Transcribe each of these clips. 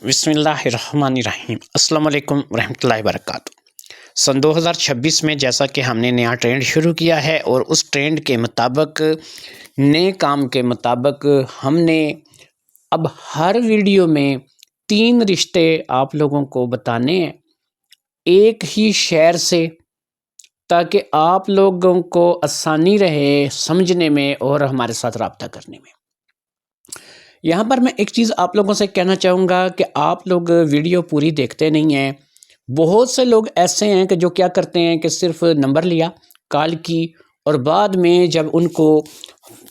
بسم اللہ الرحمن الرحیم۔ السلام علیکم ورحمۃ اللہ وبرکاتہ۔ سن 2026 میں جیسا کہ ہم نے نیا ٹرینڈ شروع کیا ہے اور اس ٹرینڈ کے مطابق نئے کام کے مطابق ہم نے اب ہر ویڈیو میں 3 رشتے آپ لوگوں کو بتانے ہیں ایک ہی شہر سے، تاکہ آپ لوگوں کو آسانی رہے سمجھنے میں اور ہمارے ساتھ رابطہ کرنے میں۔ یہاں پر میں ایک چیز آپ لوگوں سے کہنا چاہوں گا کہ آپ لوگ ویڈیو پوری دیکھتے نہیں ہیں۔ بہت سے لوگ ایسے ہیں کہ جو کیا کرتے ہیں کہ صرف نمبر لیا، کال کی، اور بعد میں جب ان کو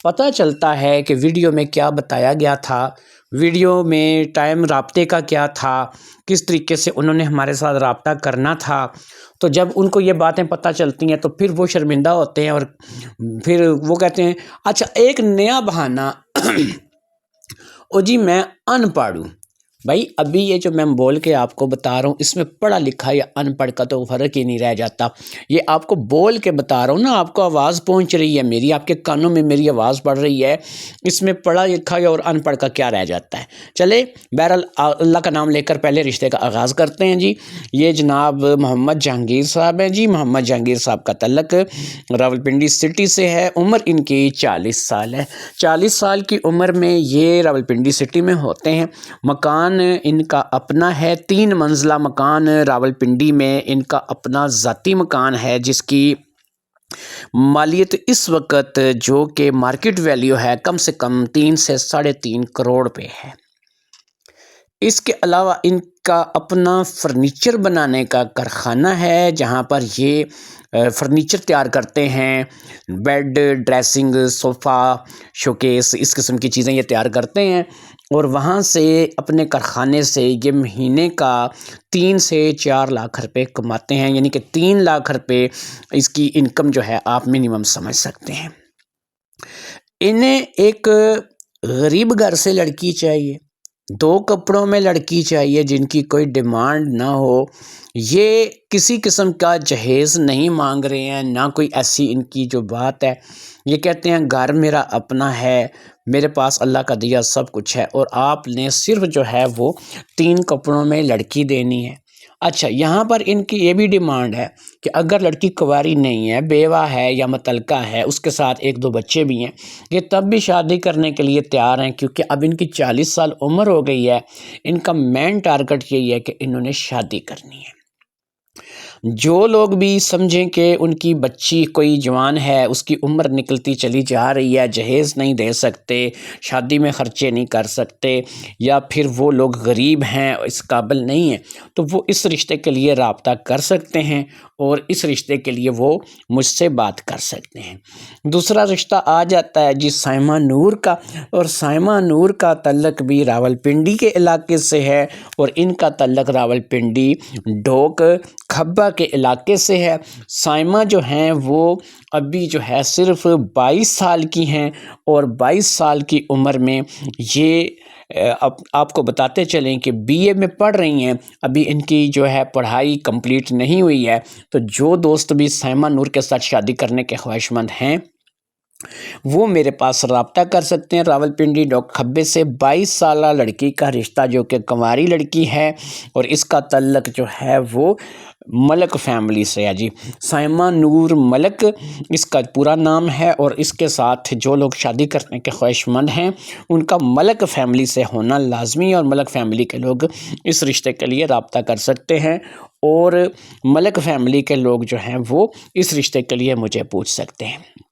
پتہ چلتا ہے کہ ویڈیو میں کیا بتایا گیا تھا، ویڈیو میں ٹائم رابطے کا کیا تھا، کس طریقے سے انہوں نے ہمارے ساتھ رابطہ کرنا تھا، تو جب ان کو یہ باتیں پتہ چلتی ہیں تو پھر وہ شرمندہ ہوتے ہیں اور پھر وہ کہتے ہیں اچھا ایک نیا بہانہ او جی میں ان پڑھ ہوں۔ بھائی ابھی یہ جو میں بول کے آپ کو بتا رہا ہوں اس میں پڑھا لکھا یا ان پڑھ کا تو فرق ہی نہیں رہ جاتا۔ یہ آپ کو بول کے بتا رہا ہوں نا، آپ کو آواز پہنچ رہی ہے میری، آپ کے کانوں میں میری آواز پڑ رہی ہے، اس میں پڑھا لکھا اور ان پڑھ کا کیا رہ جاتا ہے۔ چلے بہرحال اللہ کا نام لے کر پہلے رشتے کا آغاز کرتے ہیں جی۔ یہ جناب محمد جہانگیر صاحب ہیں جی۔ محمد جہانگیر صاحب کا تعلق راولپنڈی سٹی سے ہے۔ عمر ان کی 40 سال ہے۔ 40 سال کی عمر میں یہ راولپنڈی سٹی میں ہوتے ہیں۔ مکان ان کا اپنا ہے، 3 منزلہ مکان راولپنڈی میں ان کا اپنا ذاتی مکان ہے، جس کی مالیت اس وقت جو کہ مارکیٹ ویلیو ہے کم سے کم 3 سے 3.5 کروڑ روپے ہے۔ اس کے علاوہ ان کا اپنا فرنیچر بنانے کا کارخانہ ہے، جہاں پر یہ فرنیچر تیار کرتے ہیں، بیڈ، ڈریسنگ، صوفہ، شوکیس، اس قسم کی چیزیں یہ تیار کرتے ہیں، اور وہاں سے اپنے کارخانے سے یہ مہینے کا 3 سے 4 لاکھ روپے کماتے ہیں، یعنی کہ 3 لاکھ روپے اس کی انکم جو ہے آپ منیمم سمجھ سکتے ہیں۔ انہیں ایک غریب گھر سے لڑکی چاہیے، 2 کپڑوں میں لڑکی چاہیے جن کی کوئی ڈیمانڈ نہ ہو۔ یہ کسی قسم کا جہیز نہیں مانگ رہے ہیں، نہ کوئی ایسی ان کی جو بات ہے۔ یہ کہتے ہیں گھر میرا اپنا ہے، میرے پاس اللہ کا دیا سب کچھ ہے، اور آپ نے صرف جو ہے وہ 3 کپڑوں میں لڑکی دینی ہے۔ اچھا یہاں پر ان کی یہ بھی ڈیمانڈ ہے کہ اگر لڑکی کنواری نہیں ہے، بیوہ ہے یا مطلقہ ہے، اس کے ساتھ 1-2 بچے بھی ہیں، یہ تب بھی شادی کرنے کے لیے تیار ہیں، کیونکہ اب ان کی 40 سال عمر ہو گئی ہے۔ ان کا مین ٹارگٹ یہی ہے کہ انہوں نے شادی کرنی ہے۔ جو لوگ بھی سمجھیں کہ ان کی بچی کوئی جوان ہے، اس کی عمر نکلتی چلی جا رہی ہے، جہیز نہیں دے سکتے، شادی میں خرچے نہیں کر سکتے، یا پھر وہ لوگ غریب ہیں، اس قابل نہیں ہیں، تو وہ اس رشتے کے لیے رابطہ کر سکتے ہیں، اور اس رشتے کے لیے وہ مجھ سے بات کر سکتے ہیں۔ دوسرا رشتہ آ جاتا ہے جی سائمہ نور کا، اور سائمہ نور کا تعلق بھی راولپنڈی کے علاقے سے ہے، اور ان کا تعلق راولپنڈی ڈھوک کھبا کے علاقے سے ہے۔ سائمہ جو ہیں وہ ابھی جو ہے صرف 22 سال کی ہیں، اور 22 سال کی عمر میں یہ آپ کو بتاتے چلیں کہ BA میں پڑھ رہی ہیں، ابھی ان کی جو ہے پڑھائی کمپلیٹ نہیں ہوئی ہے۔ تو جو دوست بھی سائمہ نور کے ساتھ شادی کرنے کے خواہش مند ہیں وہ میرے پاس رابطہ کر سکتے ہیں۔ راولپنڈی ڈوک کھبے سے 22 سالہ لڑکی کا رشتہ، جو کہ کنواری لڑکی ہے، اور اس کا تعلق جو ہے وہ ملک فیملی سے ہے جی۔ سائمہ نور ملک اس کا پورا نام ہے، اور اس کے ساتھ جو لوگ شادی کرنے کے خواہش مند ہیں ان کا ملک فیملی سے ہونا لازمی ہے، اور ملک فیملی کے لوگ اس رشتے کے لیے رابطہ کر سکتے ہیں، اور ملک فیملی کے لوگ جو ہیں وہ اس رشتے کے لیے مجھے پوچھ سکتے ہیں۔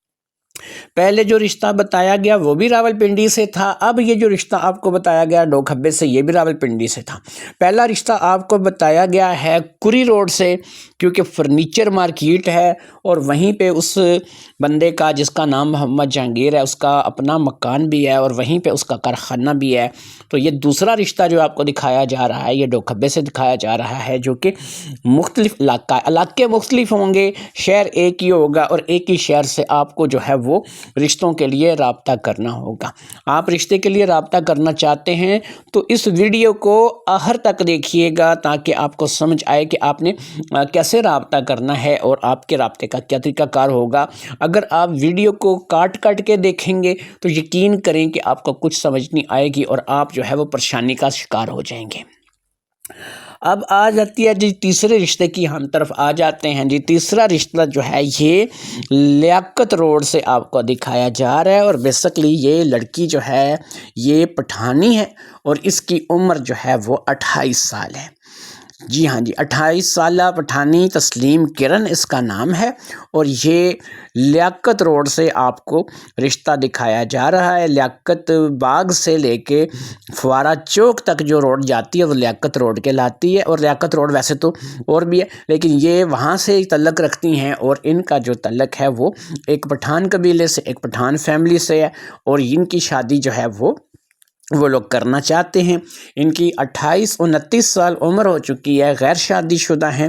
پہلے جو رشتہ بتایا گیا وہ بھی راولپنڈی سے تھا، اب یہ جو رشتہ آپ کو بتایا گیا ڈوک کھبے سے، یہ بھی راولپنڈی سے تھا۔ پہلا رشتہ آپ کو بتایا گیا ہے کری روڈ سے، کیونکہ فرنیچر مارکیٹ ہے، اور وہیں پہ اس بندے کا جس کا نام محمد جہانگیر ہے اس کا اپنا مکان بھی ہے، اور وہیں پہ اس کا کارخانہ بھی ہے۔ تو یہ دوسرا رشتہ جو آپ کو دکھایا جا رہا ہے یہ ڈوک کھبے سے دکھایا جا رہا ہے، جو کہ مختلف علاقے مختلف ہوں گے، شہر ایک ہی ہوگا، اور ایک ہی شہر سے آپ کو جو ہے وہ رشتوں کے لیے رابطہ کرنا ہوگا۔ آپ رشتے کے لیے رابطہ کرنا چاہتے ہیں تو اس ویڈیو کو آخر تک دیکھیے گا، تاکہ آپ کو سمجھ آئے کہ آپ نے کیسے رابطہ کرنا ہے اور آپ کے رابطے کا کیا طریقہ کار ہوگا۔ اگر آپ ویڈیو کو کاٹ کے دیکھیں گے تو یقین کریں کہ آپ کو کچھ سمجھ نہیں آئے گی، اور آپ جو ہے وہ پریشانی کا شکار ہو جائیں گے۔ اب آ جاتی ہے جی تیسرے رشتے کی ہم طرف آ جاتے ہیں جی۔ تیسرا رشتہ جو ہے یہ لیاقت روڈ سے آپ کو دکھایا جا رہا ہے، اور بیسکلی یہ لڑکی جو ہے یہ پٹھانی ہے، اور اس کی عمر جو ہے وہ 28 سال ہے۔ جی ہاں جی، 28 سالہ پٹھانی تسلیم کرن اس کا نام ہے، اور یہ لیاقت روڈ سے آپ کو رشتہ دکھایا جا رہا ہے۔ لیاقت باغ سے لے کے فوارہ چوک تک جو روڈ جاتی ہے وہ لیاقت روڈ کہلاتی ہے، اور لیاقت روڈ ویسے تو اور بھی ہے لیکن یہ وہاں سے تعلق رکھتی ہیں، اور ان کا جو تعلق ہے وہ ایک پٹھان قبیلے سے، ایک پٹھان فیملی سے ہے، اور ان کی شادی جو ہے وہ لوگ کرنا چاہتے ہیں۔ ان کی 28-29 سال عمر ہو چکی ہے، غیر شادی شدہ ہیں،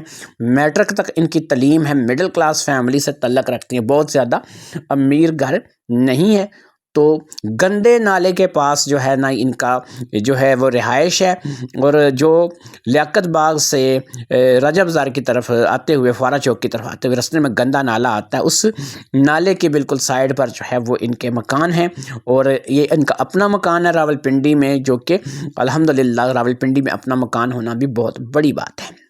میٹرک تک ان کی تعلیم ہے، مڈل کلاس فیملی سے تعلق رکھتی ہیں، بہت زیادہ امیر گھر نہیں ہے۔ تو گندے نالے کے پاس جو ہے نا ان کا جو ہے وہ رہائش ہے، اور جو لیاقت باغ سے رجب زار کی طرف آتے ہوئے، فوارہ چوک کی طرف آتے ہوئے رستے میں گندا نالا آتا ہے، اس نالے کے بالکل سائڈ پر جو ہے وہ ان کے مکان ہیں، اور یہ ان کا اپنا مکان ہے راولپنڈی میں، جو کہ الحمدللہ راولپنڈی میں اپنا مکان ہونا بھی بہت بڑی بات ہے۔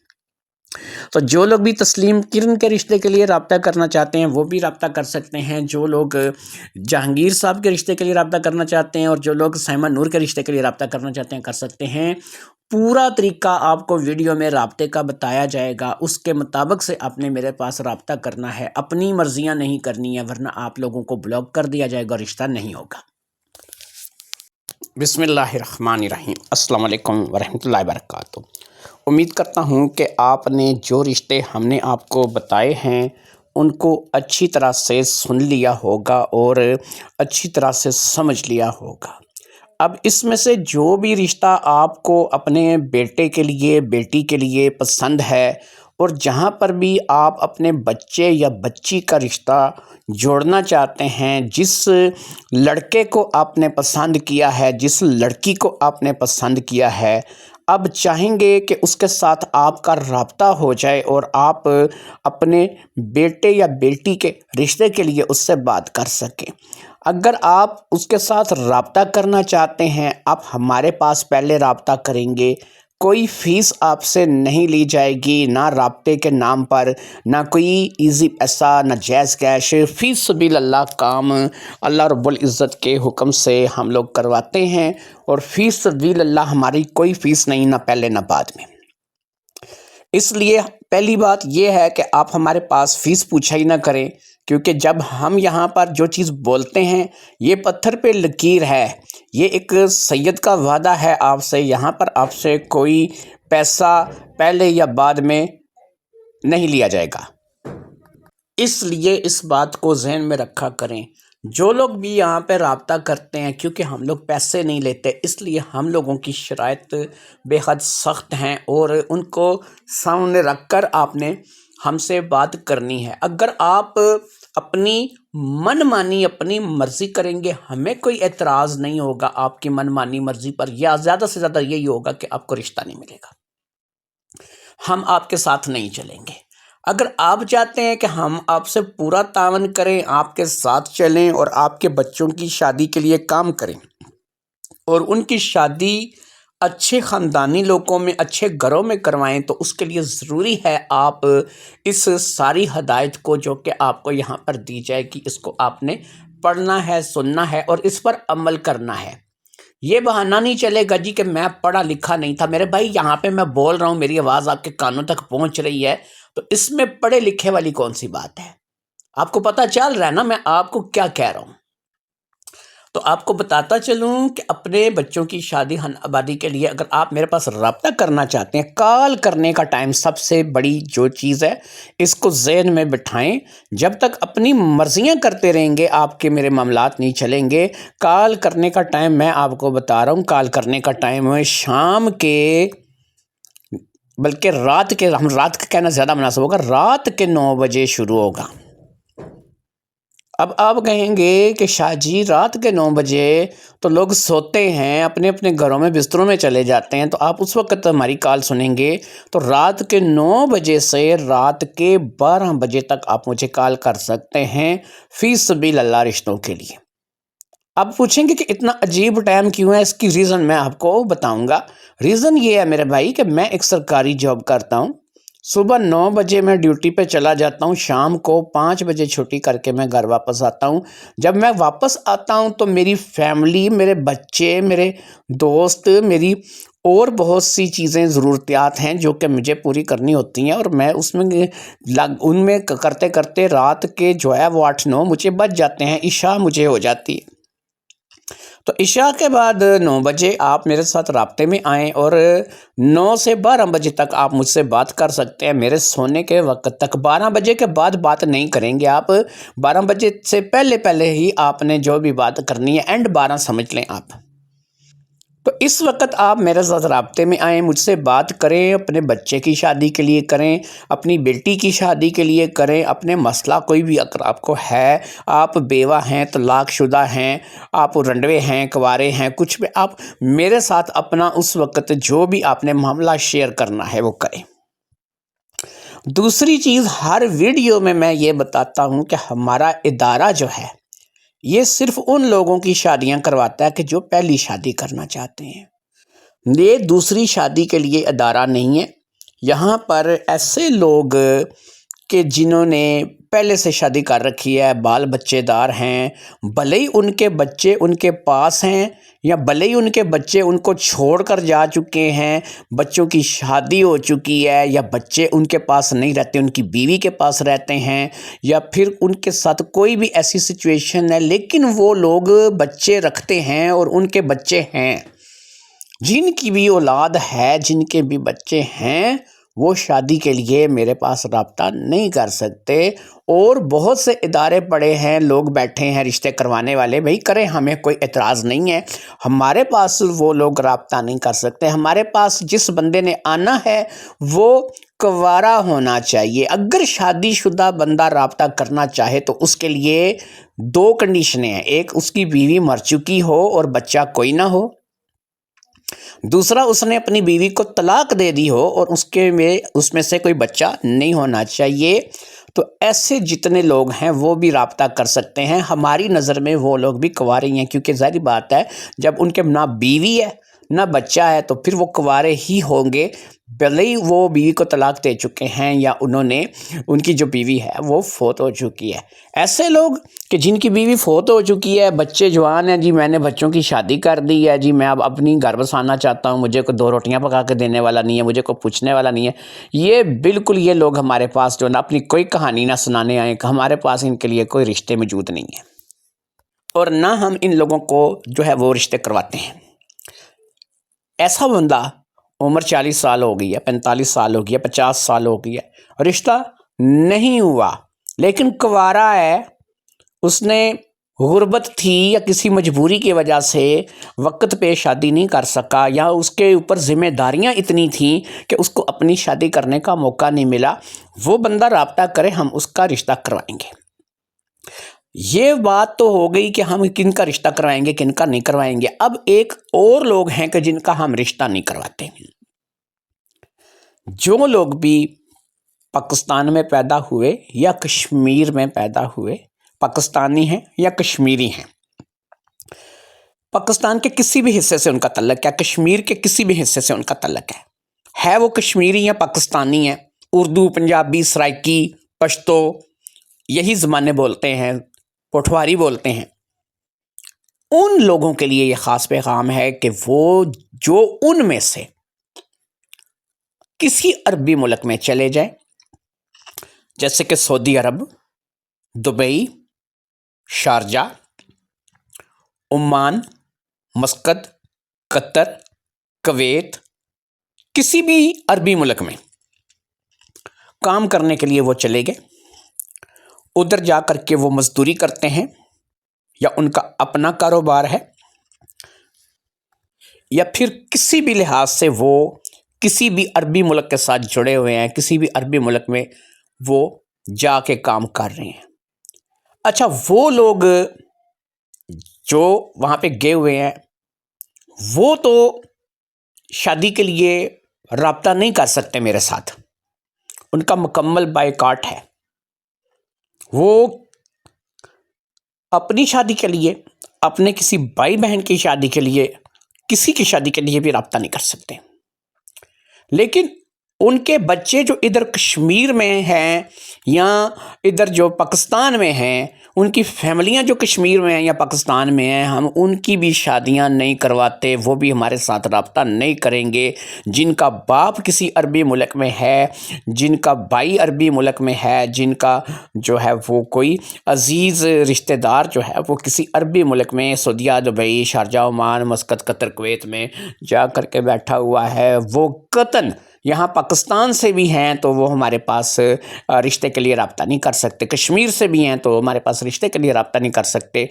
تو جو لوگ بھی تسلیم کرن کے رشتے کے لیے رابطہ کرنا چاہتے ہیں وہ بھی رابطہ کر سکتے ہیں، جو لوگ جہانگیر صاحب کے رشتے کے لیے رابطہ کرنا چاہتے ہیں، اور جو لوگ سائمہ نور کے رشتے کے لیے رابطہ کرنا چاہتے ہیں کر سکتے ہیں۔ پورا طریقہ آپ کو ویڈیو میں رابطے کا بتایا جائے گا، اس کے مطابق سے آپ نے میرے پاس رابطہ کرنا ہے، اپنی مرضیاں نہیں کرنی ہے، ورنہ آپ لوگوں کو بلاک کر دیا جائے گا، رشتہ نہیں ہوگا۔ بسم اللہ الرحمن الرحیم، السلام علیکم ورحمۃ اللہ وبرکاتہ۔ امید کرتا ہوں کہ آپ نے جو رشتے ہم نے آپ کو بتائے ہیں ان کو اچھی طرح سے سن لیا ہوگا اور اچھی طرح سے سمجھ لیا ہوگا۔ اب اس میں سے جو بھی رشتہ آپ کو اپنے بیٹے کے لیے، بیٹی کے لیے پسند ہے، اور جہاں پر بھی آپ اپنے بچے یا بچی کا رشتہ جوڑنا چاہتے ہیں، جس لڑکے کو آپ نے پسند کیا ہے، جس لڑکی کو آپ نے پسند کیا ہے، اب چاہیں گے کہ اس کے ساتھ آپ کا رابطہ ہو جائے اور آپ اپنے بیٹے یا بیٹی کے رشتے کے لیے اس سے بات کر سکیں۔ اگر آپ اس کے ساتھ رابطہ کرنا چاہتے ہیں، آپ ہمارے پاس پہلے رابطہ کریں گے، کوئی فیس آپ سے نہیں لی جائے گی، نہ رابطے کے نام پر، نہ کوئی ایزی پیسہ، نہ جائز کیش، فی سبیل اللہ کام اللہ رب العزت کے حکم سے ہم لوگ کرواتے ہیں، اور فی سبیل اللہ ہماری کوئی فیس نہیں، نہ پہلے نہ بعد میں۔ اس لیے پہلی بات یہ ہے کہ آپ ہمارے پاس فیس پوچھا ہی نہ کریں، کیونکہ جب ہم یہاں پر جو چیز بولتے ہیں یہ پتھر پہ لکیر ہے، یہ ایک سید کا وعدہ ہے آپ سے، یہاں پر آپ سے کوئی پیسہ پہلے یا بعد میں نہیں لیا جائے گا۔ اس لیے اس بات کو ذہن میں رکھا کریں۔ جو لوگ بھی یہاں پہ رابطہ کرتے ہیں، کیونکہ ہم لوگ پیسے نہیں لیتے، اس لیے ہم لوگوں کی شرائط بے حد سخت ہیں، اور ان کو سامنے رکھ کر آپ نے ہم سے بات کرنی ہے۔ اگر آپ اپنی من مانی، اپنی مرضی کریں گے، ہمیں کوئی اعتراض نہیں ہوگا آپ کی من مانی مرضی پر، یا زیادہ سے زیادہ یہی ہوگا کہ آپ کو رشتہ نہیں ملے گا، ہم آپ کے ساتھ نہیں چلیں گے۔ اگر آپ چاہتے ہیں کہ ہم آپ سے پورا تعاون کریں، آپ کے ساتھ چلیں، اور آپ کے بچوں کی شادی کے لیے کام کریں، اور ان کی شادی اچھے خاندانی لوگوں میں، اچھے گھروں میں کروائیں، تو اس کے لیے ضروری ہے آپ اس ساری ہدایت کو جو کہ آپ کو یہاں پر دی جائے گی، اس کو آپ نے پڑھنا ہے، سننا ہے، اور اس پر عمل کرنا ہے۔ یہ بہانہ نہیں چلے گا جی کہ میں پڑھا لکھا نہیں تھا۔ میرے بھائی یہاں پہ میں بول رہا ہوں، میری آواز آپ کے کانوں تک پہنچ رہی ہے، تو اس میں پڑھے لکھے والی کون سی بات ہے؟ آپ کو پتہ چل رہا ہے نا میں آپ کو کیا کہہ رہا ہوں؟ تو آپ کو بتاتا چلوں کہ اپنے بچوں کی شادی آبادی کے لیے اگر آپ میرے پاس رابطہ کرنا چاہتے ہیں، کال کرنے کا ٹائم سب سے بڑی جو چیز ہے، اس کو ذہن میں بٹھائیں۔ جب تک اپنی مرضیاں کرتے رہیں گے آپ کے میرے معاملات نہیں چلیں گے۔ کال کرنے کا ٹائم میں آپ کو بتا رہا ہوں، کال کرنے کا ٹائم ہے شام کے، بلکہ رات کے، ہم رات کا کہنا زیادہ مناسب ہوگا، رات کے 9 بجے شروع ہوگا۔ اب آپ کہیں گے کہ شاہ جی رات کے 9 بجے تو لوگ سوتے ہیں، اپنے اپنے گھروں میں بستروں میں چلے جاتے ہیں، تو آپ اس وقت ہماری کال سنیں گے؟ تو رات کے 9 بجے سے رات کے 12 بجے تک آپ مجھے کال کر سکتے ہیں، فی سبیل اللہ رشتوں کے لیے۔ آپ پوچھیں گے کہ اتنا عجیب ٹائم کیوں ہے، اس کی ریزن میں آپ کو بتاؤں گا۔ ریزن یہ ہے میرے بھائی کہ میں ایک سرکاری جاب کرتا ہوں، صبح 9 بجے میں ڈیوٹی پہ چلا جاتا ہوں، شام کو 5 بجے چھٹی کر کے میں گھر واپس آتا ہوں۔ جب میں واپس آتا ہوں تو میری فیملی، میرے بچے، میرے دوست، میری اور بہت سی چیزیں، ضروریات ہیں جو کہ مجھے پوری کرنی ہوتی ہیں، اور میں ان میں کرتے کرتے رات کے جو ہے وہ 8-9 مجھے بج جاتے ہیں، عشاء مجھے ہو جاتی ہے۔ تو عشاء کے بعد 9 بجے آپ میرے ساتھ رابطے میں آئیں، اور 9 سے 12 بجے تک آپ مجھ سے بات کر سکتے ہیں میرے سونے کے وقت تک۔ 12 بجے کے بعد بات نہیں کریں گے آپ، 12 بجے سے پہلے ہی آپ نے جو بھی بات کرنی ہے اینڈ 12 سمجھ لیں آپ۔ تو اس وقت آپ میرے ساتھ رابطے میں آئیں، مجھ سے بات کریں، اپنے بچے کی شادی کے لیے کریں، اپنی بیٹی کی شادی کے لیے کریں، اپنے مسئلہ کوئی بھی اگر آپ کو ہے، آپ بیوہ ہیں، طلاق شدہ ہیں، آپ رنڈوے ہیں، کنوارے ہیں، کچھ بھی، آپ میرے ساتھ اپنا اس وقت جو بھی آپ نے معاملہ شیئر کرنا ہے وہ کریں۔ دوسری چیز، ہر ویڈیو میں یہ بتاتا ہوں کہ ہمارا ادارہ جو ہے یہ صرف ان لوگوں کی شادیاں کرواتا ہے کہ جو پہلی شادی کرنا چاہتے ہیں، یہ دوسری شادی کے لیے ادارہ نہیں ہے۔ یہاں پر ایسے لوگ کہ جنہوں نے پہلے سے شادی کر رکھی ہے، بال بچے دار ہیں، بھلے ہی ان کے بچے ان کے پاس ہیں یا بھلے ہی ان کے بچے ان کو چھوڑ کر جا چکے ہیں، بچوں کی شادی ہو چکی ہے، یا بچے ان کے پاس نہیں رہتے، ان کی بیوی کے پاس رہتے ہیں، یا پھر ان کے ساتھ کوئی بھی ایسی سچویشن ہے، لیکن وہ لوگ بچے رکھتے ہیں اور ان کے بچے ہیں، جن کی بھی اولاد ہے، جن کے بھی بچے ہیں، وہ شادی کے لیے میرے پاس رابطہ نہیں کر سکتے۔ اور بہت سے ادارے پڑے ہیں، لوگ بیٹھے ہیں رشتے کروانے والے، بھائی کریں، ہمیں کوئی اعتراض نہیں ہے، ہمارے پاس وہ لوگ رابطہ نہیں کر سکتے۔ ہمارے پاس جس بندے نے آنا ہے وہ کنوارا ہونا چاہیے۔ اگر شادی شدہ بندہ رابطہ کرنا چاہے تو اس کے لیے 2 کنڈیشنیں ہیں، ایک اس کی بیوی مر چکی ہو اور بچہ کوئی نہ ہو، دوسرا اس نے اپنی بیوی کو طلاق دے دی ہو اور اس میں سے کوئی بچہ نہیں ہونا چاہیے۔ تو ایسے جتنے لوگ ہیں وہ بھی رابطہ کر سکتے ہیں۔ ہماری نظر میں وہ لوگ بھی کنوارے ہیں، کیونکہ ظاہری بات ہے جب ان کے نہ بیوی ہے نہ بچہ ہے تو پھر وہ کنوارے ہی ہوں گے، بھلے ہی وہ بیوی کو طلاق دے چکے ہیں یا ان کی جو بیوی ہے وہ فوت ہو چکی ہے۔ ایسے لوگ کہ جن کی بیوی فوت ہو چکی ہے، بچے جوان ہیں، جی میں نے بچوں کی شادی کر دی ہے، جی میں اب اپنی گھر بسانا چاہتا ہوں، مجھے کوئی 2 روٹیاں پکا کے دینے والا نہیں ہے، مجھے کوئی پوچھنے والا نہیں ہے، یہ لوگ ہمارے پاس جو نا اپنی کوئی کہانی نہ سنانے آئیں، کہ ہمارے پاس ان کے لیے کوئی رشتے موجود نہیں ہیں، اور نہ ہم ان لوگوں کو جو ہے وہ رشتے کرواتے ہیں۔ ایسا بندہ عمر 40 سال ہو گئی ہے، 45 سال ہو گئی ہے، 50 سال ہو گئی ہے، رشتہ نہیں ہوا، لیکن کنوارا ہے، اس نے غربت تھی یا کسی مجبوری کی وجہ سے وقت پہ شادی نہیں کر سکا، یا اس کے اوپر ذمہ داریاں اتنی تھیں کہ اس کو اپنی شادی کرنے کا موقع نہیں ملا، وہ بندہ رابطہ کرے، ہم اس کا رشتہ کروائیں گے۔ یہ بات تو ہو گئی کہ ہم کن کا رشتہ کروائیں گے، کن کا نہیں کروائیں گے۔ اب ایک اور لوگ ہیں کہ جن کا ہم رشتہ نہیں کرواتے۔ جو لوگ بھی پاکستان میں پیدا ہوئے یا کشمیر میں پیدا ہوئے، پاکستانی ہیں یا کشمیری ہیں، پاکستان کے کسی بھی حصے سے ان کا تعلق ہے، کشمیر کے کسی بھی حصے سے ان کا تعلق ہے وہ کشمیری یا پاکستانی ہیں، اردو، پنجابی، سرائکی، پشتو یہی زبانیں بولتے ہیں، پٹھواری بولتے ہیں، ان لوگوں کے لیے یہ خاص پیغام ہے کہ وہ جو ان میں سے کسی عربی ملک میں چلے جائیں، جیسے کہ سعودی عرب، دبئی، شارجہ، عمان، مسقط، قطر، کویت، کسی بھی عربی ملک میں کام کرنے کے لیے وہ چلے گئے، ادھر جا کر کے وہ مزدوری کرتے ہیں، یا ان کا اپنا کاروبار ہے، یا پھر کسی بھی لحاظ سے وہ کسی بھی عربی ملک کے ساتھ جڑے ہوئے ہیں، کسی بھی عربی ملک میں وہ جا کے کام کر رہے ہیں۔ اچھا، وہ لوگ جو وہاں پہ گئے ہوئے ہیں وہ تو شادی کے لیے رابطہ نہیں کر سکتے میرے ساتھ، ان کا مکمل بائیکاٹ ہے، وہ اپنی شادی کے لیے اپنے کسی بھائی بہن کی شادی کے لیے، کسی کی شادی کے لیے بھی رابطہ نہیں کر سکتے، لیکن ان کے بچے جو ادھر کشمیر میں ہیں یا ادھر جو پاکستان میں ہیں، ان کی فیملیاں جو کشمیر میں ہیں یا پاکستان میں ہیں، ہم ان کی بھی شادیاں نہیں کرواتے، وہ بھی ہمارے ساتھ رابطہ نہیں کریں گے۔ جن کا باپ کسی عربی ملک میں ہے، جن کا بھائی عربی ملک میں ہے، جن کا جو ہے وہ کوئی عزیز رشتہ دار جو ہے وہ کسی عربی ملک میں، سعودیہ، دبئی، شارجہ، عمان، مسقط، قطر، کویت میں جا کر کے بیٹھا ہوا ہے، وہ قطعاً یہاں پاکستان سے بھی ہیں تو وہ ہمارے پاس رشتے کے لیے رابطہ نہیں کر سکتے، کشمیر سے بھی ہیں تو ہمارے پاس رشتے کے لیے رابطہ نہیں کر سکتے۔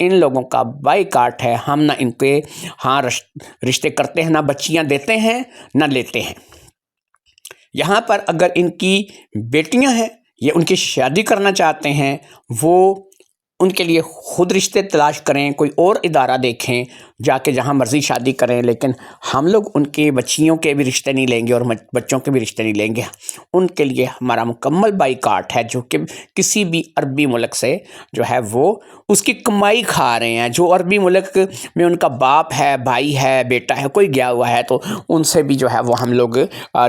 ان لوگوں کا بائیکاٹ ہے، ہم نہ ان کے ہاں رشتے کرتے ہیں، نہ بچیاں دیتے ہیں، نہ لیتے ہیں۔ یہاں پر اگر ان کی بیٹیاں ہیں یا ان کی شادی کرنا چاہتے ہیں، وہ ان کے لیے خود رشتے تلاش کریں، کوئی اور ادارہ دیکھیں، جا کے جہاں مرضی شادی کریں، لیکن ہم لوگ ان کی بچیوں کے بھی رشتے نہیں لیں گے اور بچوں کے بھی رشتے نہیں لیں گے۔ ان کے لیے ہمارا مکمل بائیکاٹ ہے، جو کہ کسی بھی عربی ملک سے جو ہے وہ اس کی کمائی کھا رہے ہیں۔ جو عربی ملک میں ان کا باپ ہے، بھائی ہے، بیٹا ہے، کوئی گیا ہوا ہے تو ان سے بھی جو ہے وہ ہم لوگ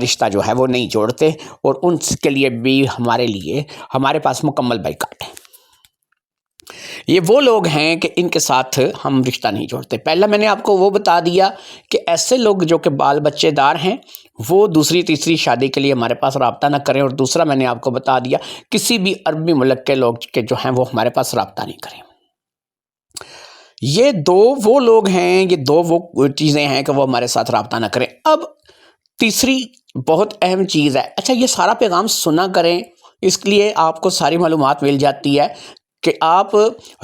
رشتہ جو ہے وہ نہیں جوڑتے، اور ان کے لیے بھی ہمارے پاس مکمل بائیکاٹ ہے۔ یہ وہ لوگ ہیں کہ ان کے ساتھ ہم رشتہ نہیں جوڑتے۔ پہلا میں نے آپ کو وہ بتا دیا کہ ایسے لوگ جو کہ بال بچے دار ہیں وہ دوسری تیسری شادی کے لیے ہمارے پاس رابطہ نہ کریں، اور دوسرا میں نے آپ کو بتا دیا کسی بھی عربی ملک کے لوگ کے جو ہیں وہ ہمارے پاس رابطہ نہیں کریں۔ یہ دو وہ لوگ ہیں، یہ دو وہ چیزیں ہیں کہ وہ ہمارے ساتھ رابطہ نہ کریں۔ اب تیسری بہت اہم چیز ہے، اچھا یہ سارا پیغام سنا کریں، اس لیے آپ کو ساری معلومات مل جاتی ہے کہ آپ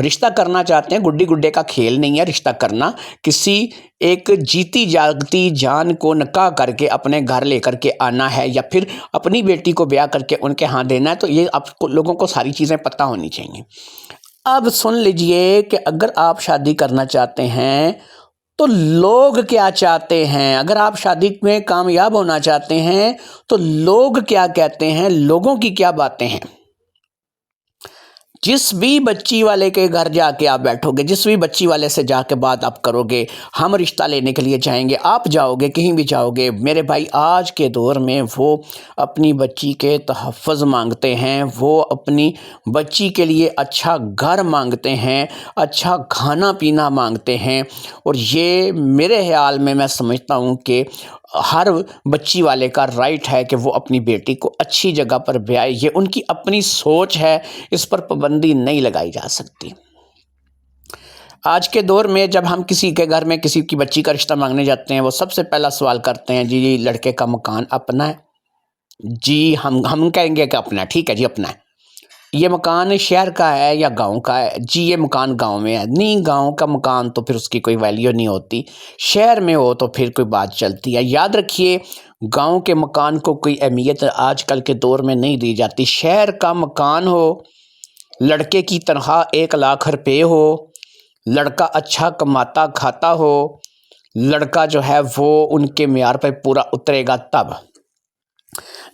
رشتہ کرنا چاہتے ہیں، گڈی گڈے کا کھیل نہیں ہے رشتہ کرنا۔ کسی ایک جیتی جاگتی جان کو نکاح کر کے اپنے گھر لے کر کے آنا ہے، یا پھر اپنی بیٹی کو بیاہ کر کے ان کے ہاں دینا ہے، تو یہ آپ کو لوگوں کو ساری چیزیں پتہ ہونی چاہیے۔ اب سن لیجئے کہ اگر آپ شادی کرنا چاہتے ہیں تو لوگ کیا چاہتے ہیں، اگر آپ شادی میں کامیاب ہونا چاہتے ہیں تو لوگ کیا کہتے ہیں، لوگوں کی کیا باتیں ہیں۔ جس بھی بچی والے کے گھر جا کے آپ بیٹھو گے، جس بھی بچی والے سے جا کے بات آپ کرو گے، ہم رشتہ لینے کے لیے جائیں گے، آپ جاؤ گے، کہیں بھی جاؤ گے، میرے بھائی آج کے دور میں وہ اپنی بچی کے تحفظ مانگتے ہیں، وہ اپنی بچی کے لیے اچھا گھر مانگتے ہیں، اچھا کھانا پینا مانگتے ہیں، اور یہ میرے خیال میں سمجھتا ہوں کہ ہر بچی والے کا رائٹ ہے کہ وہ اپنی بیٹی کو اچھی جگہ پر بیائے۔ یہ ان کی اپنی سوچ ہے، اس پر پابندی نہیں لگائی جا سکتی۔ آج کے دور میں جب ہم کسی کے گھر میں کسی کی بچی کا رشتہ مانگنے جاتے ہیں، وہ سب سے پہلا سوال کرتے ہیں، جی لڑکے کا مکان اپنا ہے؟ جی ہم کہیں گے کہ اپنا ہے، ٹھیک ہے جی اپنا ہے۔ یہ مکان شہر کا ہے یا گاؤں کا ہے؟ جی یہ مکان گاؤں میں ہے۔ نہیں، گاؤں کا مکان تو پھر اس کی کوئی ویلیو نہیں ہوتی، شہر میں ہو تو پھر کوئی بات چلتی ہے۔ یاد رکھیے، گاؤں کے مکان کو کوئی اہمیت آج کل کے دور میں نہیں دی جاتی۔ شہر کا مکان ہو، لڑکے کی تنخواہ 1,00,000 روپے ہو، لڑکا اچھا کماتا کھاتا ہو، لڑکا جو ہے وہ ان کے معیار پہ پورا اترے گا، تب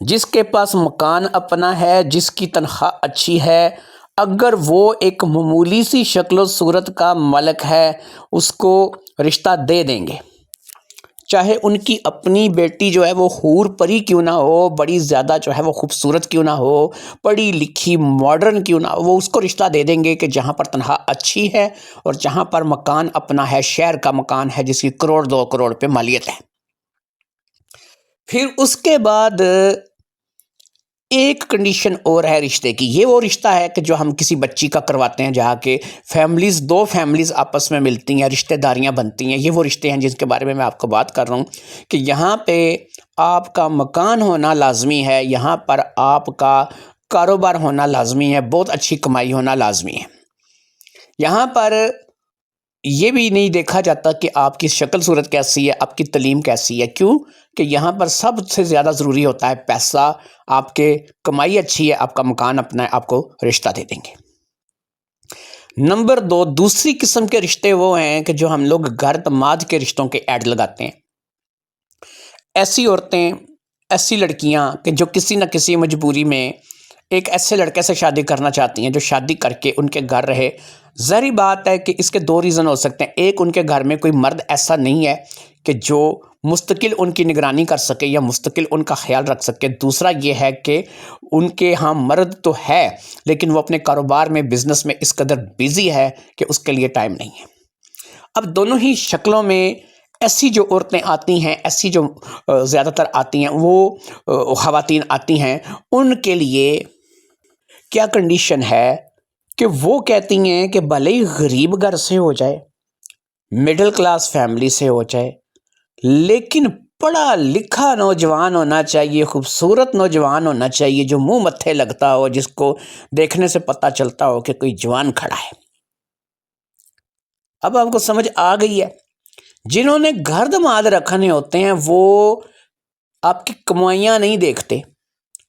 جس کے پاس مکان اپنا ہے، جس کی تنخواہ اچھی ہے، اگر وہ ایک معمولی سی شکل و صورت کا مالک ہے، اس کو رشتہ دے دیں گے، چاہے ان کی اپنی بیٹی جو ہے وہ حور پری کیوں نہ ہو، بڑی زیادہ جو ہے وہ خوبصورت کیوں نہ ہو، پڑھی لکھی ماڈرن کیوں نہ ہو، وہ اس کو رشتہ دے دیں گے کہ جہاں پر تنخواہ اچھی ہے اور جہاں پر مکان اپنا ہے، شہر کا مکان ہے جس کی 1,00,00,000 2 کروڑ پہ مالیت ہے۔ پھر اس کے بعد ایک کنڈیشن اور ہے رشتے کی، یہ وہ رشتہ ہے کہ جو ہم کسی بچی کا کرواتے ہیں، جہاں کے دو فیملیز آپس میں ملتی ہیں، رشتہ داریاں بنتی ہیں۔ یہ وہ رشتے ہیں جن کے بارے میں آپ کو بات کر رہا ہوں کہ یہاں پہ آپ کا مکان ہونا لازمی ہے، یہاں پر آپ کا کاروبار ہونا لازمی ہے، بہت اچھی کمائی ہونا لازمی ہے۔ یہاں پر یہ بھی نہیں دیکھا جاتا کہ آپ کی شکل صورت کیسی ہے، آپ کی تعلیم کیسی ہے، کیوں کہ یہاں پر سب سے زیادہ ضروری ہوتا ہے پیسہ، آپ کے کمائی اچھی ہے، آپ کا مکان اپنا ہے، آپ کو رشتہ دے دیں گے۔ نمبر 2، دوسری قسم کے رشتے وہ ہیں کہ جو ہم لوگ گھر داماد کے رشتوں کے ایڈ لگاتے ہیں۔ ایسی عورتیں، ایسی لڑکیاں کہ جو کسی نہ کسی مجبوری میں ایک ایسے لڑکے سے شادی کرنا چاہتی ہیں جو شادی کر کے ان کے گھر رہے. ظاہری بات ہے کہ اس کے دو ریزن ہو سکتے ہیں. ایک، ان کے گھر میں کوئی مرد ایسا نہیں ہے کہ جو مستقل ان کی نگرانی کر سکے یا مستقل ان کا خیال رکھ سکے. دوسرا یہ ہے کہ ان کے ہاں مرد تو ہے لیکن وہ اپنے کاروبار میں، بزنس میں اس قدر بیزی ہے کہ اس کے لیے ٹائم نہیں ہے. اب دونوں ہی شکلوں میں ایسی جو عورتیں آتی ہیں، ایسی جو زیادہ تر آتی ہیں، وہ خواتین آتی ہیں، ان کے لیے کیا کنڈیشن ہے کہ وہ کہتی ہیں کہ بھلے ہی غریب گھر سے ہو جائے، مڈل کلاس فیملی سے ہو جائے، لیکن پڑھا لکھا نوجوان ہونا چاہیے، خوبصورت نوجوان ہونا چاہیے، جو منہ متھے لگتا ہو، جس کو دیکھنے سے پتہ چلتا ہو کہ کوئی جوان کھڑا ہے. اب آپ کو سمجھ آ گئی ہے. جنہوں نے گھر دماد رکھنے ہوتے ہیں وہ آپ کی کمائیاں نہیں دیکھتے،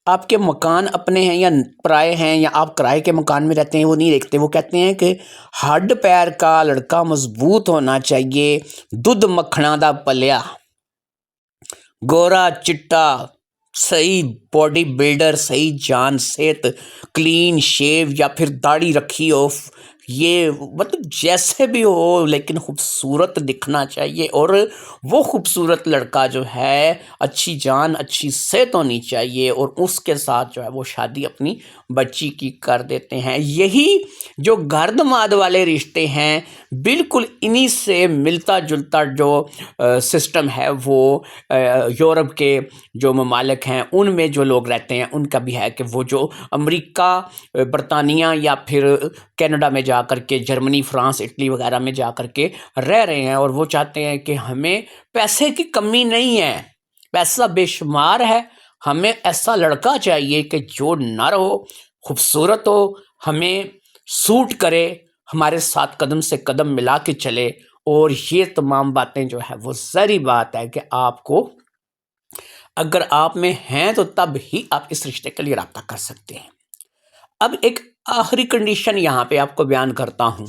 آپ کے مکان اپنے ہیں یا پرائے ہیں یا آپ کرائے کے مکان میں رہتے ہیں وہ نہیں دیکھتے. وہ کہتے ہیں کہ ہڈ پیر کا لڑکا مضبوط ہونا چاہیے، دودھ مکھنا دا پلیا، گورا چٹا، صحیح باڈی بلڈر، صحیح جان صحت، کلین شیو یا پھر داڑھی رکھی ہو، یہ مطلب جیسے بھی ہو لیکن خوبصورت دکھنا چاہیے. اور وہ خوبصورت لڑکا جو ہے اچھی جان اچھی صحت ہونی چاہیے، اور اس کے ساتھ جو ہے وہ شادی اپنی بچی کی کر دیتے ہیں. یہی جو گھر دماد والے رشتے ہیں بالکل انہی سے ملتا جلتا جو سسٹم ہے وہ یورپ کے جو ممالک ہیں ان میں جو لوگ رہتے ہیں ان کا بھی ہے کہ وہ جو امریکہ، برطانیہ یا پھر کینیڈا میں جا کر کے، جرمنی، فرانس، اٹلی وغیرہ میں جا کر کے رہ رہے ہیں، اور وہ چاہتے ہیں کہ ہمیں پیسے کی کمی نہیں ہے، پیسہ بے شمار ہے، ہمیں ایسا لڑکا چاہیے کہ جو نر ہو، خوبصورت ہو، ہمیں سوٹ کرے، ہمارے ساتھ قدم سے قدم ملا کے چلے. اور یہ تمام باتیں جو ہے وہ ظاہری بات ہے کہ آپ کو اگر آپ میں ہیں تو تب ہی آپ اس رشتے کے لیے رابطہ کر سکتے ہیں. اب ایک آخری کنڈیشن یہاں پہ آپ کو بیان کرتا ہوں.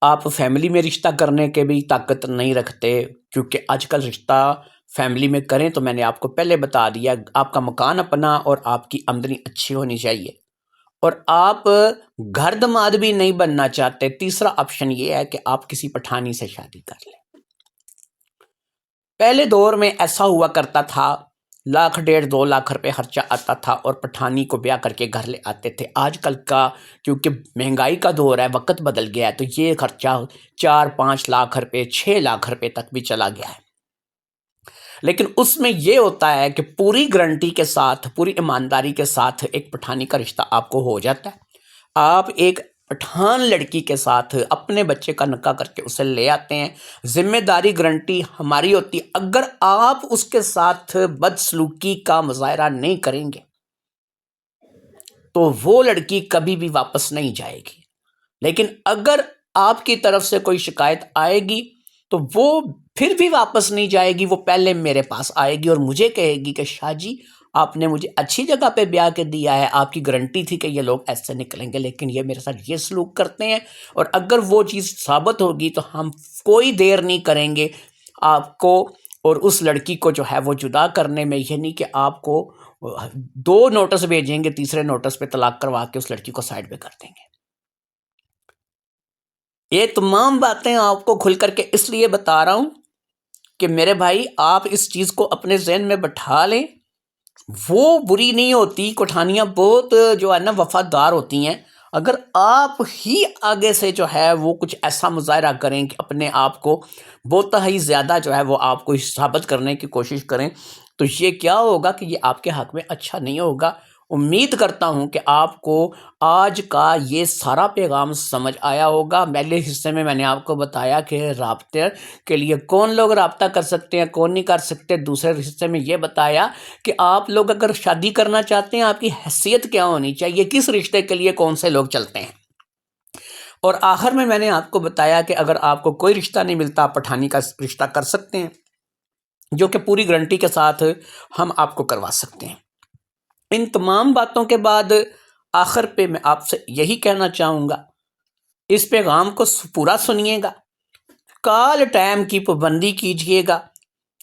آپ فیملی میں رشتہ کرنے کے بھی طاقت نہیں رکھتے، کیونکہ آج کل رشتہ فیملی میں کریں تو میں نے آپ کو پہلے بتا دیا، آپ کا مکان اپنا اور آپ کی آمدنی اچھی ہونی چاہیے، اور آپ گھر دماد بھی نہیں بننا چاہتے. تیسرا آپشن یہ ہے کہ آپ کسی پٹھانی سے شادی کر لیں. پہلے دور میں ایسا ہوا کرتا تھا، 1.5 لاکھ 2 لاکھ روپے خرچہ آتا تھا اور پٹھانی کو بیاہ کر کے گھر لے آتے تھے. آج کل کا کیونکہ مہنگائی کا دور ہے، وقت بدل گیا ہے، تو یہ خرچہ 4-5 لاکھ روپے 6 لاکھ روپے تک بھی چلا گیا ہے. لیکن اس میں یہ ہوتا ہے کہ پوری گارنٹی کے ساتھ، پوری ایمانداری کے ساتھ ایک پٹھانی کا رشتہ آپ کو ہو جاتا ہے. آپ ایک پٹھان لڑکی کے ساتھ اپنے بچے کا نکاح کر کے اسے لے آتے ہیں. ذمہ داری گارنٹی ہماری ہوتی ہے. اگر آپ اس کے ساتھ بدسلوکی کا مظاہرہ نہیں کریں گے تو وہ لڑکی کبھی بھی واپس نہیں جائے گی. لیکن اگر آپ کی طرف سے کوئی شکایت آئے گی تو وہ پھر بھی واپس نہیں جائے گی، وہ پہلے میرے پاس آئے گی اور مجھے کہے گی کہ شاہ جی آپ نے مجھے اچھی جگہ پہ بیاہ کے دیا ہے، آپ کی گارنٹی تھی کہ یہ لوگ ایسے نکلیں گے، لیکن یہ میرے ساتھ یہ سلوک کرتے ہیں. اور اگر وہ چیز ثابت ہوگی تو ہم کوئی دیر نہیں کریں گے آپ کو اور اس لڑکی کو جو ہے وہ جدا کرنے میں. یہ نہیں کہ آپ کو 2 نوٹس بھیجیں گے، تیسرے نوٹس پہ طلاق کروا کے اس لڑکی کو سائڈ پہ کر دیں گے. یہ تمام باتیں آپ کو کھل کر کے اس لیے بتا رہا ہوں کہ میرے بھائی آپ اس چیز کو اپنے ذہن میں بٹھا لیں. وہ بری نہیں ہوتی، پٹھانیاں بہت جو ہے نا وفادار ہوتی ہیں. اگر آپ ہی آگے سے جو ہے وہ کچھ ایسا مظاہرہ کریں کہ اپنے آپ کو بہت ہی زیادہ جو ہے وہ آپ کو ثابت کرنے کی کوشش کریں تو یہ کیا ہوگا کہ یہ آپ کے حق میں اچھا نہیں ہوگا. امید کرتا ہوں کہ آپ کو آج کا یہ سارا پیغام سمجھ آیا ہوگا. پہلے حصے میں نے آپ کو بتایا کہ رابطے کے لیے کون لوگ رابطہ کر سکتے ہیں، کون نہیں کر سکتے. دوسرے حصے میں یہ بتایا کہ آپ لوگ اگر شادی کرنا چاہتے ہیں آپ کی حیثیت کیا ہونی چاہیے، کس رشتے کے لیے کون سے لوگ چلتے ہیں. اور آخر میں نے آپ کو بتایا کہ اگر آپ کو کوئی رشتہ نہیں ملتا آپ پٹھانی کا رشتہ کر سکتے ہیں، جو کہ پوری گارنٹی کے ساتھ ہم آپ کو کروا سکتے ہیں. ان تمام باتوں کے بعد آخر پہ میں آپ سے یہی کہنا چاہوں گا، اس پیغام کو پورا سنیے گا، کال ٹائم کی پابندی کیجیے گا.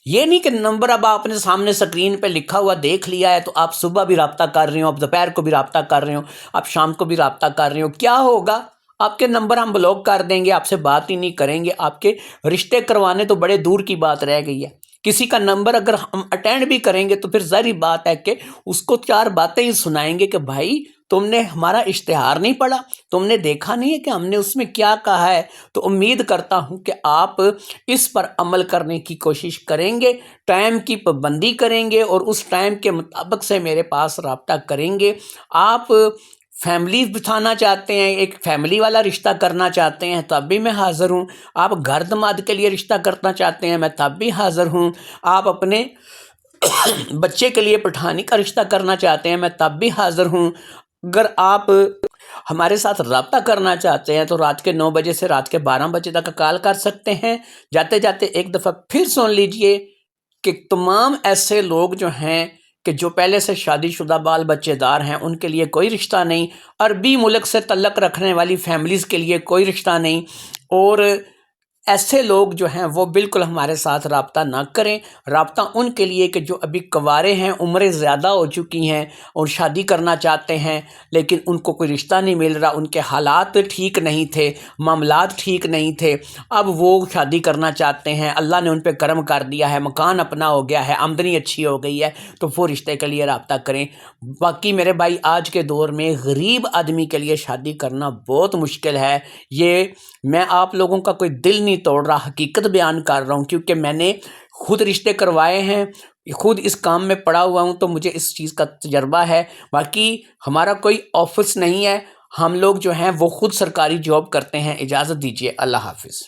یہ نہیں کہ نمبر اب آپ نے سامنے سکرین پہ لکھا ہوا دیکھ لیا ہے تو آپ صبح بھی رابطہ کر رہے ہو، آپ دوپہر کو بھی رابطہ کر رہے ہو، آپ شام کو بھی رابطہ کر رہے ہو، کیا ہوگا؟ آپ کے نمبر ہم بلاک کر دیں گے، آپ سے بات ہی نہیں کریں گے، آپ کے رشتے کروانے تو بڑے دور کی بات رہ گئی ہے۔ کسی کا نمبر اگر ہم اٹینڈ بھی کریں گے تو پھر ظاہری بات ہے کہ اس کو 4 باتیں ہی سنائیں گے کہ بھائی تم نے ہمارا اشتہار نہیں پڑھا، تم نے دیکھا نہیں ہے کہ ہم نے اس میں کیا کہا ہے۔ تو امید کرتا ہوں کہ آپ اس پر عمل کرنے کی کوشش کریں گے، ٹائم کی پابندی کریں گے اور اس ٹائم کے مطابق سے میرے پاس رابطہ کریں گے۔ آپ فیملی بٹھانا چاہتے ہیں، ایک فیملی والا رشتہ کرنا چاہتے ہیں تب بھی میں حاضر ہوں۔ آپ گھر دماد کے لیے رشتہ کرنا چاہتے ہیں میں تب بھی حاضر ہوں۔ آپ اپنے بچے کے لیے پٹھانی کا رشتہ کرنا چاہتے ہیں میں تب بھی حاضر ہوں۔ اگر آپ ہمارے ساتھ رابطہ کرنا چاہتے ہیں تو رات کے 9 بجے سے رات کے 12 بجے تک کال کر سکتے ہیں۔ جاتے جاتے ایک دفعہ پھر سن لیجئے کہ تمام ایسے لوگ جو ہیں کہ جو پہلے سے شادی شدہ بال بچے دار ہیں ان کے لیے کوئی رشتہ نہیں، عربی ملک سے تعلق رکھنے والی فیملیز کے لیے کوئی رشتہ نہیں، اور ایسے لوگ جو ہیں وہ بالکل ہمارے ساتھ رابطہ نہ کریں۔ رابطہ ان کے لیے کہ جو ابھی کنوارے ہیں، عمریں زیادہ ہو چکی ہیں اور شادی کرنا چاہتے ہیں لیکن ان کو کوئی رشتہ نہیں مل رہا، ان کے حالات ٹھیک نہیں تھے، معاملات ٹھیک نہیں تھے، اب وہ شادی کرنا چاہتے ہیں، اللہ نے ان پہ کرم کر دیا ہے، مکان اپنا ہو گیا ہے، آمدنی اچھی ہو گئی ہے، تو وہ رشتے کے لیے رابطہ کریں۔ باقی میرے بھائی آج کے دور میں غریب آدمی کے لیے شادی کرنا بہت مشکل ہے۔ یہ میں آپ لوگوں کا کوئی دل نہیں توڑ رہا، حقیقت بیان کر رہا ہوں، کیونکہ میں نے خود رشتے کروائے ہیں، خود اس کام میں پڑا ہوا ہوں، تو مجھے اس چیز کا تجربہ ہے۔ باقی ہمارا کوئی آفس نہیں ہے، ہم لوگ جو ہیں وہ خود سرکاری جاب کرتے ہیں۔ اجازت دیجیے، اللہ حافظ۔